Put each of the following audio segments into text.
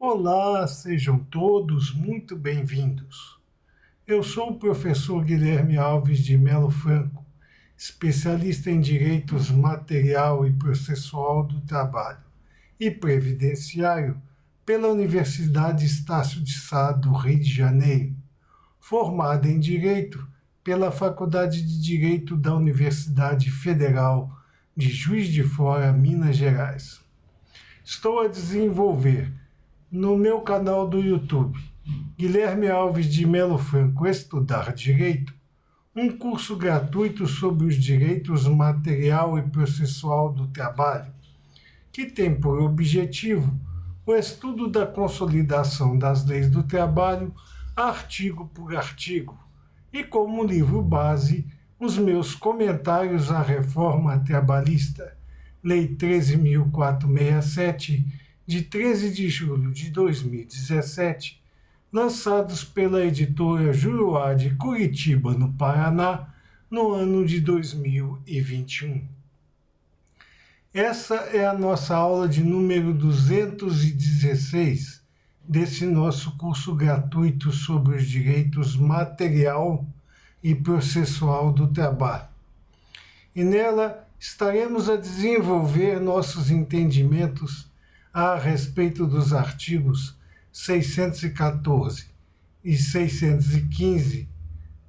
Olá, sejam todos muito bem-vindos. Eu sou o professor Guilherme Alves de Melo Franco, especialista em direitos material e processual do trabalho e previdenciário pela Universidade Estácio de Sá do Rio de Janeiro, formado em Direito pela Faculdade de Direito da Universidade Federal de Juiz de Fora, Minas Gerais. Estou a desenvolver no meu canal do YouTube, Guilherme Alves de Melo Franco Estudar Direito, um curso gratuito sobre os direitos material e processual do trabalho, que tem por objetivo o estudo da consolidação das leis do trabalho, artigo por artigo, e como livro base, os meus comentários à reforma trabalhista, Lei 13.467, de 13 de julho de 2017, lançados pela editora Juruá de Curitiba, no Paraná, no ano de 2021. Essa é a nossa aula de número 216 desse nosso curso gratuito sobre os direitos material e processual do trabalho. E nela estaremos a desenvolver nossos entendimentos a respeito dos artigos 614 e 615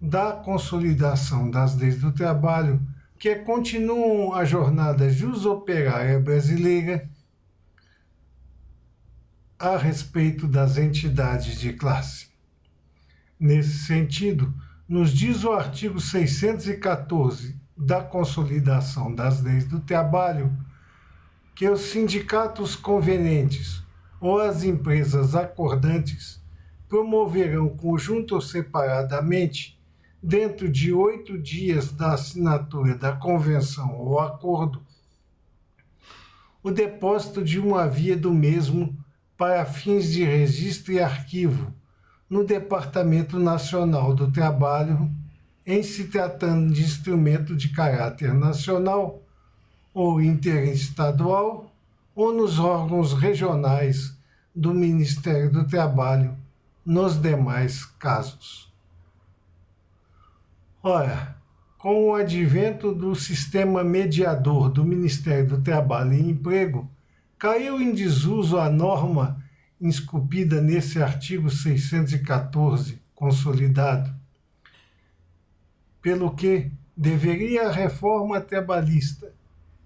da Consolidação das Leis do Trabalho, que continuam a jornada jus-operária brasileira a respeito das entidades de classe. Nesse sentido, nos diz o artigo 614 da Consolidação das Leis do Trabalho que os sindicatos convenientes ou as empresas acordantes promoverão conjunto ou separadamente, dentro de 8 dias da assinatura da convenção ou acordo, o depósito de uma via do mesmo para fins de registro e arquivo no Departamento Nacional do Trabalho, em se tratando de instrumento de caráter nacional ou interestadual, ou nos órgãos regionais do Ministério do Trabalho, nos demais casos. Ora, com o advento do sistema mediador do Ministério do Trabalho e Emprego, caiu em desuso a norma esculpida nesse artigo 614, consolidado, pelo que deveria a reforma trabalhista,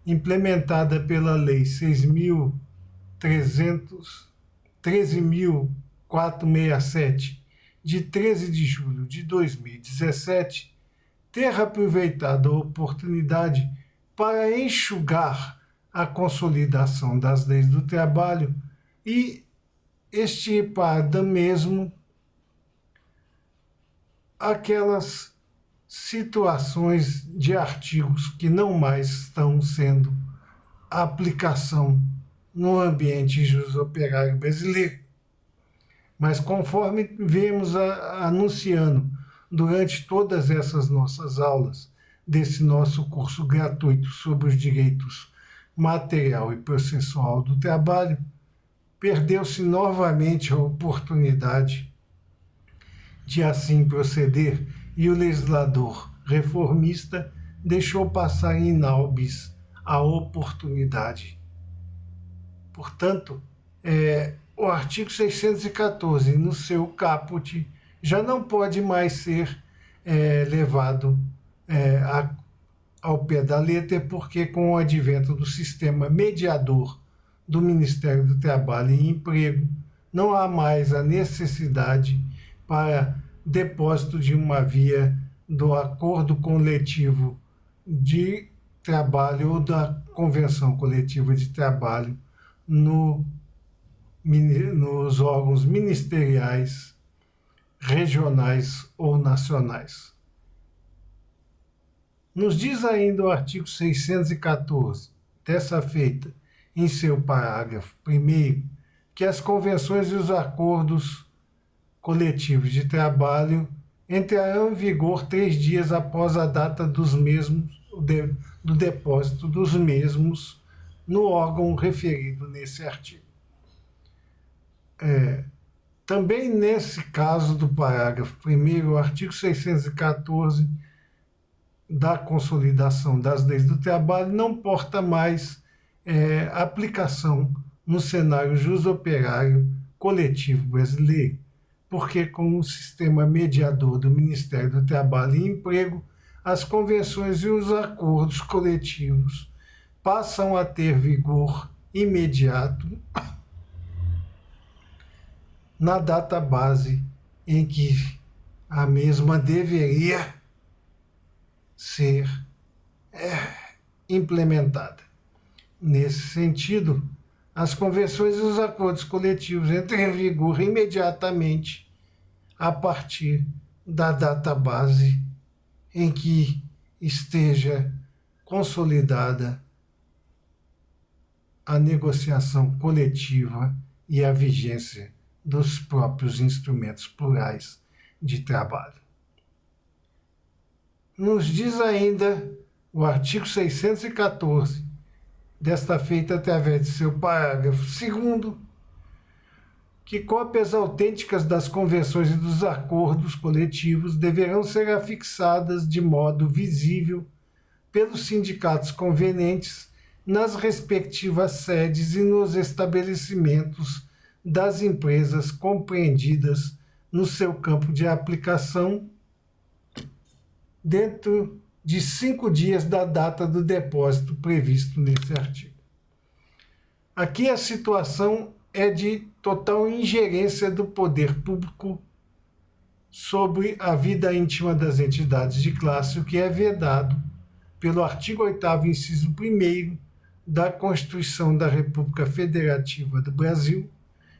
implementada pela Lei 13.467, de 13 de julho de 2017, ter aproveitado a oportunidade para enxugar a consolidação das leis do trabalho e extirpar da mesmo aquelas situações de artigos que não mais estão sendo aplicação no ambiente jus-operário brasileiro. Mas conforme vemos anunciando durante todas essas nossas aulas desse nosso curso gratuito sobre os direitos material e processual do trabalho, perdeu-se novamente a oportunidade de assim proceder e o legislador reformista deixou passar in naubis a oportunidade. Portanto, o artigo 614, no seu caput, já não pode mais ser levado ao pé da letra, porque com o advento do sistema mediador do Ministério do Trabalho e Emprego, não há mais a necessidade para depósito de uma via do acordo coletivo de trabalho ou da convenção coletiva de trabalho nos órgãos ministeriais, regionais ou nacionais. Nos diz ainda o artigo 614, dessa feita, em seu parágrafo 1º, que as convenções e os acordos coletivos de trabalho entrarão em vigor 3 dias após a data dos mesmos, do depósito dos mesmos no órgão referido nesse artigo. Também nesse caso do parágrafo 1º, o artigo 614 da consolidação das leis do trabalho não porta mais aplicação no cenário jusoperário coletivo brasileiro, porque com o sistema mediador do Ministério do Trabalho e Emprego, as convenções e os acordos coletivos passam a ter vigor imediato na data base em que a mesma deveria ser implementada. Nesse sentido, as convenções e os acordos coletivos entram em vigor imediatamente a partir da data base em que esteja consolidada a negociação coletiva e a vigência dos próprios instrumentos plurais de trabalho. Nos diz ainda o artigo 614, desta feita através de seu parágrafo 2º, que cópias autênticas das convenções e dos acordos coletivos deverão ser afixadas de modo visível pelos sindicatos convenientes nas respectivas sedes e nos estabelecimentos das empresas compreendidas no seu campo de aplicação dentro de 5 dias da data do depósito previsto nesse artigo. Aqui a situação é de total ingerência do poder público sobre a vida íntima das entidades de classe, o que é vedado pelo artigo 8º, inciso 1º da Constituição da República Federativa do Brasil,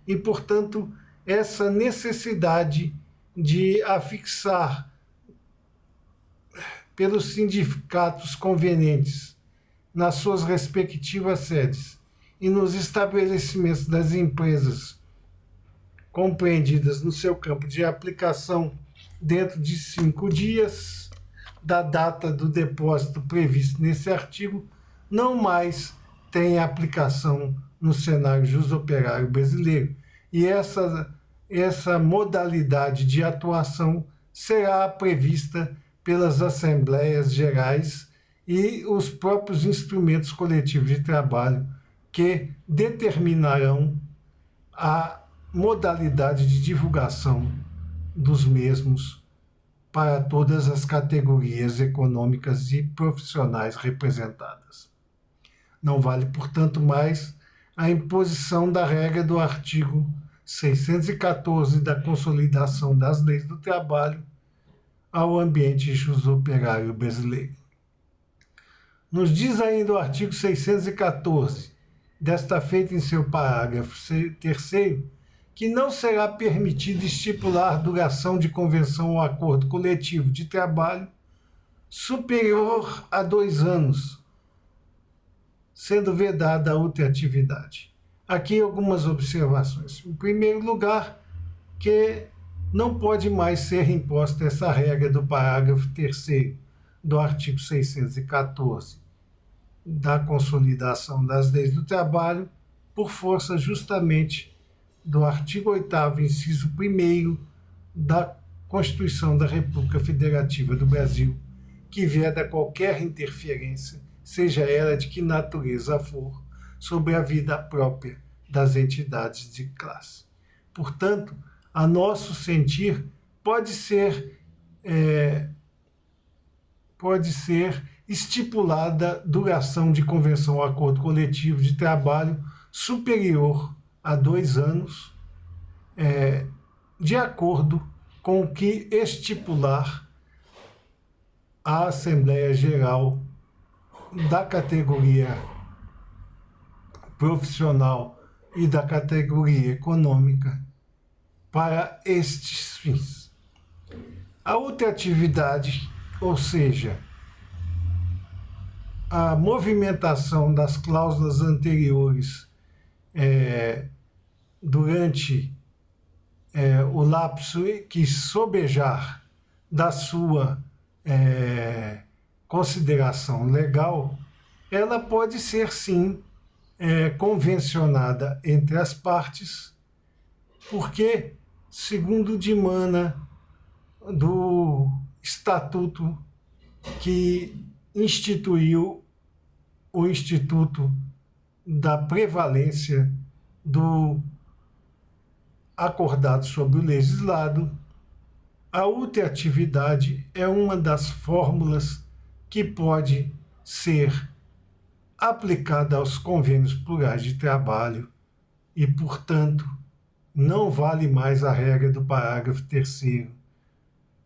e, portanto, essa necessidade de afixar pelos sindicatos convenientes nas suas respectivas sedes e nos estabelecimentos das empresas compreendidas no seu campo de aplicação dentro de 5 dias da data do depósito previsto nesse artigo, não mais tem aplicação no cenário jusoperário brasileiro. E essa modalidade de atuação será prevista pelas Assembleias Gerais e os próprios instrumentos coletivos de trabalho que determinarão a modalidade de divulgação dos mesmos para todas as categorias econômicas e profissionais representadas. Não vale, portanto, mais a imposição da regra do artigo 614 da Consolidação das Leis do Trabalho ao ambiente jusoperário brasileiro. Nos diz ainda o artigo 614, desta feita em seu parágrafo 3º, que não será permitido estipular duração de convenção ou acordo coletivo de trabalho superior a 2 anos, sendo vedada a ultratividade. Aqui algumas observações. Em primeiro lugar, que não pode mais ser imposta essa regra do parágrafo 3º do artigo 614 da Consolidação das Leis do Trabalho, por força justamente do artigo 8º, inciso 1º da Constituição da República Federativa do Brasil, que veda qualquer interferência, seja ela de que natureza for, sobre a vida própria das entidades de classe. Portanto, a nosso sentir, pode ser estipulada duração de convenção ou acordo coletivo de trabalho superior a 2 anos, de acordo com o que estipular a Assembleia Geral da categoria profissional e da categoria econômica para estes fins. A ultratividade, ou seja, a movimentação das cláusulas anteriores durante o lapso que sobejar da sua consideração legal, ela pode ser, sim, convencionada entre as partes porque, segundo dimana do estatuto que instituiu o Instituto da Prevalência do acordado sobre o legislado, a ultratividade é uma das fórmulas que pode ser aplicada aos convênios plurais de trabalho e, portanto, não vale mais a regra do parágrafo 3º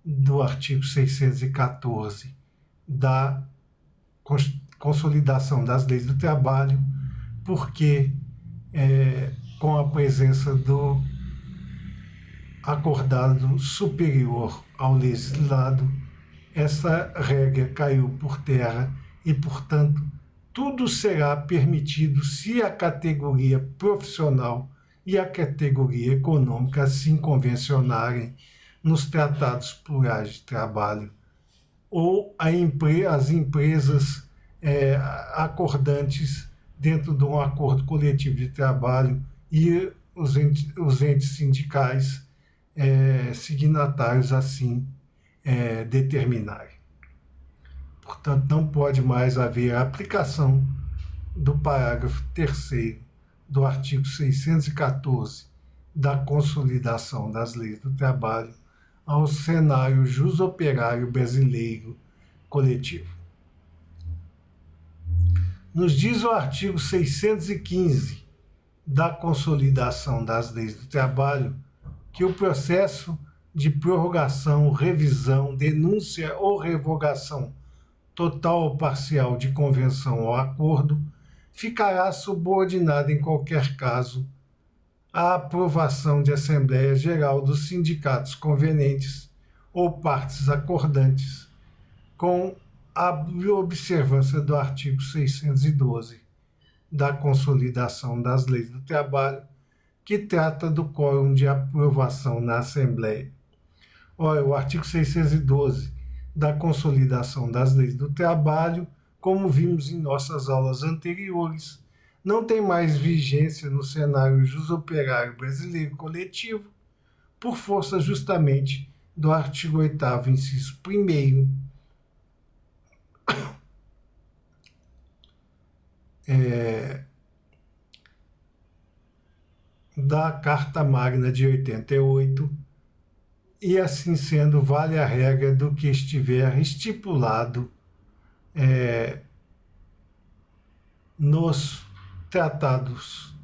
do artigo 614 da Consolidação das Leis do Trabalho, porque com a presença do acordado superior ao legislado, essa regra caiu por terra e, portanto, tudo será permitido se a categoria profissional e a categoria econômica assim convencionarem nos tratados plurais de trabalho ou as empresas acordantes dentro de um acordo coletivo de trabalho e os entes sindicais signatários assim determinarem. Portanto, não pode mais haver aplicação do parágrafo 3º do artigo 614 da Consolidação das Leis do Trabalho ao cenário jusoperário brasileiro coletivo. Nos diz o artigo 615 da Consolidação das Leis do Trabalho que o processo de prorrogação, revisão, denúncia ou revogação total ou parcial de convenção ou acordo ficará subordinado em qualquer caso à aprovação de Assembleia Geral dos sindicatos convenientes ou partes acordantes, com a observância do artigo 612 da Consolidação das Leis do Trabalho, que trata do quórum de aprovação na Assembleia. Ora, o artigo 612 da Consolidação das Leis do Trabalho, como vimos em nossas aulas anteriores, não tem mais vigência no cenário jusoperário brasileiro coletivo, por força justamente do artigo 8º, inciso 1º, da Carta Magna de 88, e assim sendo, vale a regra do que estiver estipulado nos tratados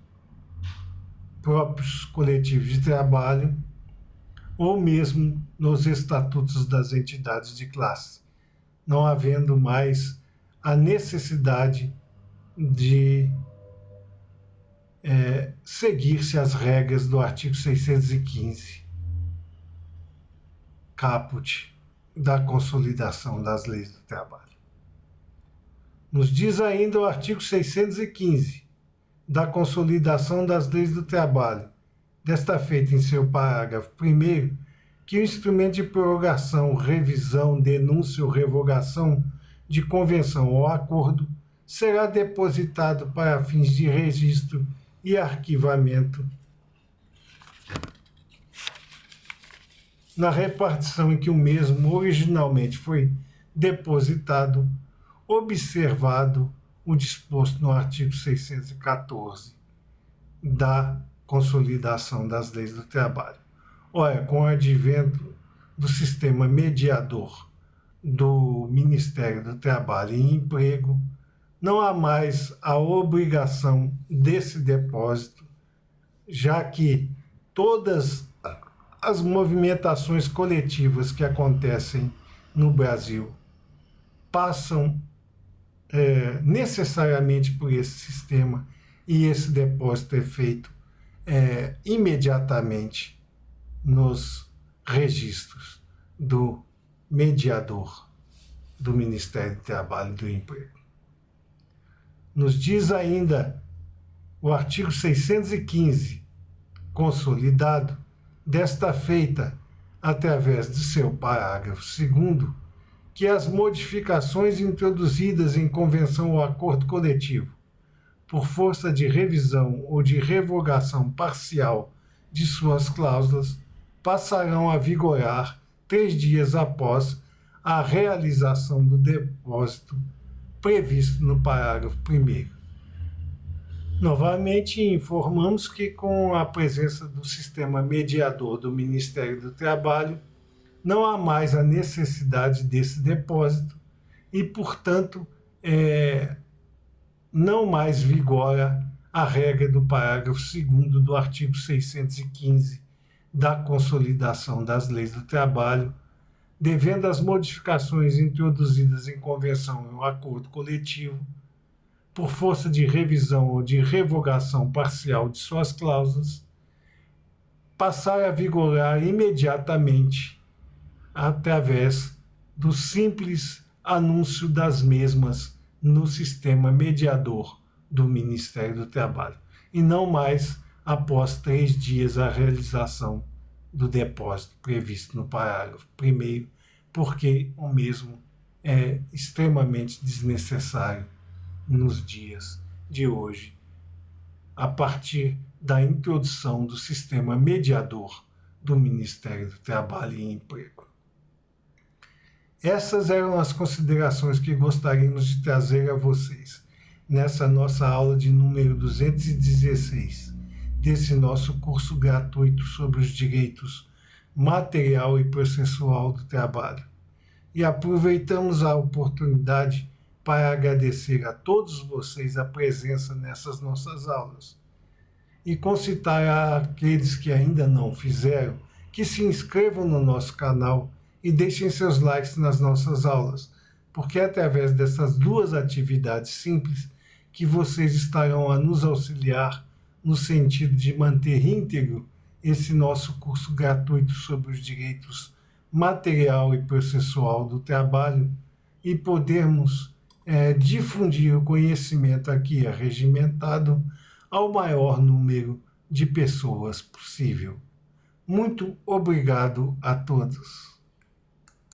próprios coletivos de trabalho ou mesmo nos estatutos das entidades de classe, não havendo mais a necessidade de seguir-se as regras do artigo 615, caput da Consolidação das Leis do Trabalho. Nos diz ainda o artigo 615 da Consolidação das Leis do Trabalho, desta feita em seu parágrafo 1º, que o instrumento de prorrogação, revisão, denúncia ou revogação de convenção ou acordo será depositado para fins de registro e arquivamento na repartição em que o mesmo originalmente foi depositado, observado o disposto no artigo 614 da Consolidação das Leis do Trabalho. Olha, com o advento do sistema mediador do Ministério do Trabalho e Emprego, não há mais a obrigação desse depósito, já que todas as movimentações coletivas que acontecem no Brasil passam necessariamente por esse sistema e esse depósito é feito imediatamente nos registros do mediador do Ministério do Trabalho e do Emprego. Nos diz ainda o artigo 615, consolidado, desta feita, através de seu parágrafo 2º, que as modificações introduzidas em convenção ou acordo coletivo, por força de revisão ou de revogação parcial de suas cláusulas passarão a vigorar 3 dias após a realização do depósito previsto no parágrafo 1º. Novamente, informamos que, com a presença do sistema mediador do Ministério do Trabalho, não há mais a necessidade desse depósito e, portanto, não mais vigora a regra do parágrafo 2º do artigo 615 da Consolidação das Leis do Trabalho, devendo as modificações introduzidas em convenção ou acordo coletivo, por força de revisão ou de revogação parcial de suas cláusulas, passar a vigorar imediatamente através do simples anúncio das mesmas no sistema mediador do Ministério do Trabalho, e não mais após 3 dias a realização do depósito previsto no parágrafo 1º, porque o mesmo é extremamente desnecessário nos dias de hoje, a partir da introdução do sistema mediador do Ministério do Trabalho e Emprego. Essas eram as considerações que gostaríamos de trazer a vocês nessa nossa aula de número 216 desse nosso curso gratuito sobre os direitos material e processual do trabalho. E aproveitamos a oportunidade para agradecer a todos vocês a presença nessas nossas aulas e concitar àqueles que ainda não fizeram que se inscrevam no nosso canal e deixem seus likes nas nossas aulas, porque é através dessas 2 atividades simples que vocês estarão a nos auxiliar no sentido de manter íntegro esse nosso curso gratuito sobre os direitos material e processual do trabalho e podermos difundir o conhecimento aqui arregimentado ao maior número de pessoas possível. Muito obrigado a todos.